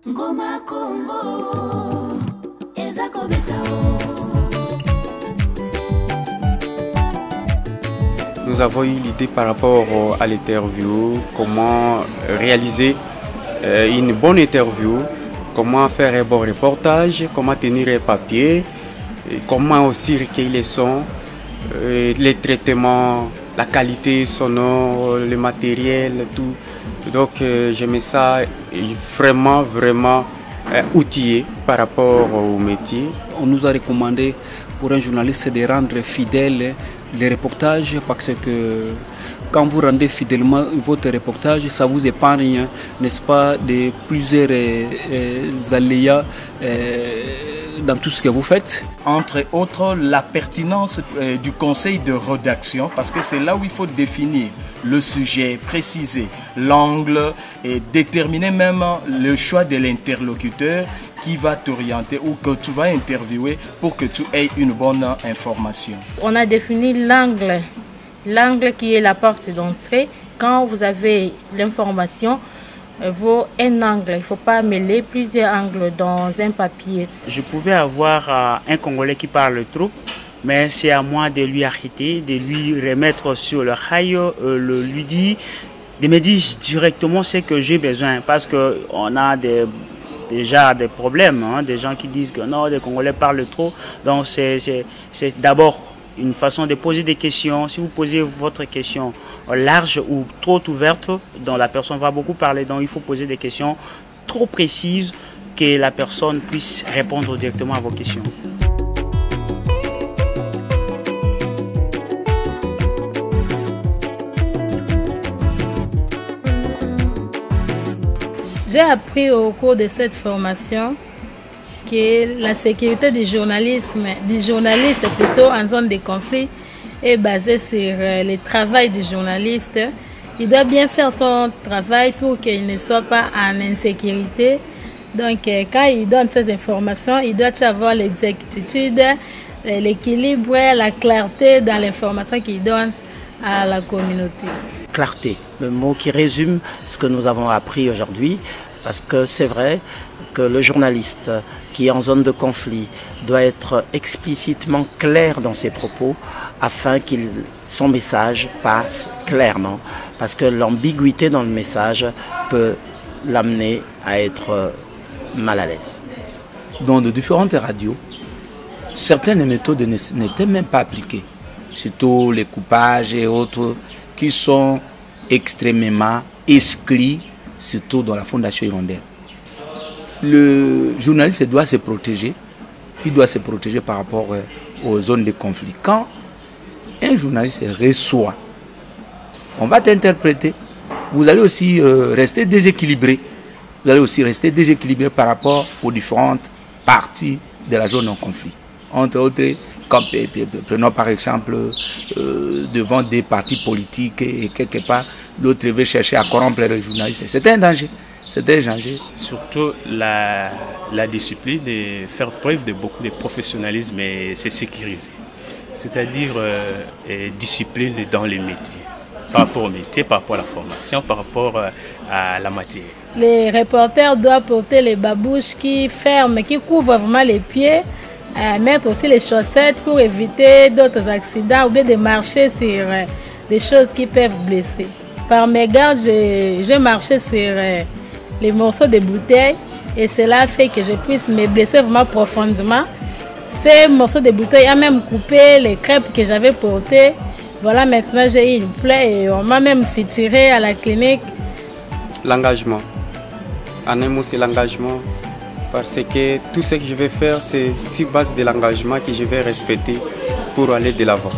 Ngoma Congo, Ezako Betao. Nous avons eu l'idée par rapport à l'interview, comment réaliser une bonne interview, comment faire un bon reportage, comment tenir un papier, comment aussi recueillir les sons, les traitements, la qualité sonore, le matériel, tout. Donc j'aimais ça vraiment outillé par rapport au métier. On nous a recommandé pour un journaliste de rendre fidèle les reportages parce que quand vous rendez fidèlement votre reportage, ça vous épargne, n'est-ce pas, de plusieurs aléas dans tout ce que vous faites. Entre autres, la pertinence du conseil de rédaction, parce que c'est là où il faut définir le sujet, préciser l'angle et déterminer même le choix de l'interlocuteur qui va t'orienter ou que tu vas interviewer pour que tu aies une bonne information. On a défini l'angle qui est la porte d'entrée. Quand vous avez l'information, vaut un angle. Il ne faut pas mêler plusieurs angles dans un papier. Je pouvais avoir un Congolais qui parle trop, mais c'est à moi de lui arrêter, de lui remettre sur le rail, lui dire, de me dire directement ce que j'ai besoin, parce qu'on a déjà des problèmes, hein, des gens qui disent que non, les Congolais parlent trop. Donc c'est d'abord une façon de poser des questions. Si vous posez votre question large ou trop ouverte, dont la personne va beaucoup parler, donc il faut poser des questions trop précises que la personne puisse répondre directement à vos questions. J'ai appris au cours de cette formation que la sécurité du journaliste plutôt en zone de conflit est basée sur le travail du journaliste. Il doit bien faire son travail pour qu'il ne soit pas en insécurité. Donc quand il donne ces informations, il doit avoir l'exactitude, l'équilibre, la clarté dans l'information qu'il donne à la communauté. Clarté, le mot qui résume ce que nous avons appris aujourd'hui, parce que c'est vrai que le journaliste qui est en zone de conflit doit être explicitement clair dans ses propos afin que son message passe clairement, parce que l'ambiguïté dans le message peut l'amener à être mal à l'aise. Dans de différentes radios, certaines méthodes n'étaient même pas appliquées, surtout les coupages et autres qui sont extrêmement exclus, surtout dans la Fondation Hirondelle. Le journaliste doit se protéger. Il doit se protéger par rapport aux zones de conflit. Quand un journaliste reçoit, on va t'interpréter. Vous allez aussi rester déséquilibré. Vous allez aussi rester déséquilibré par rapport aux différentes parties de la zone en conflit. Entre autres, prenons par exemple devant des partis politiques et quelque part, l'autre veut chercher à corrompre les journalistes. C'est un danger. C'est un danger. Surtout la discipline et faire preuve de beaucoup de professionnalisme et se sécuriser. C'est-à-dire discipline dans les métiers. Par rapport au métier, par rapport à la formation, par rapport à la matière. Les reporters doivent porter les babouches qui ferment, qui couvrent vraiment les pieds. Mettre aussi les chaussettes pour éviter d'autres accidents ou bien de marcher sur des choses qui peuvent blesser. Par mes gardes, je marchais sur les morceaux de bouteilles et cela fait que je puisse me blesser vraiment profondément. Ces morceaux de bouteilles ont même coupé les crêpes que j'avais portées. Voilà, maintenant j'ai eu une plaie et on m'a même tiré à la clinique. L'engagement. En un mot, c'est l'engagement. Parce que tout ce que je vais faire, c'est sur base de l'engagement que je vais respecter pour aller de l'avant.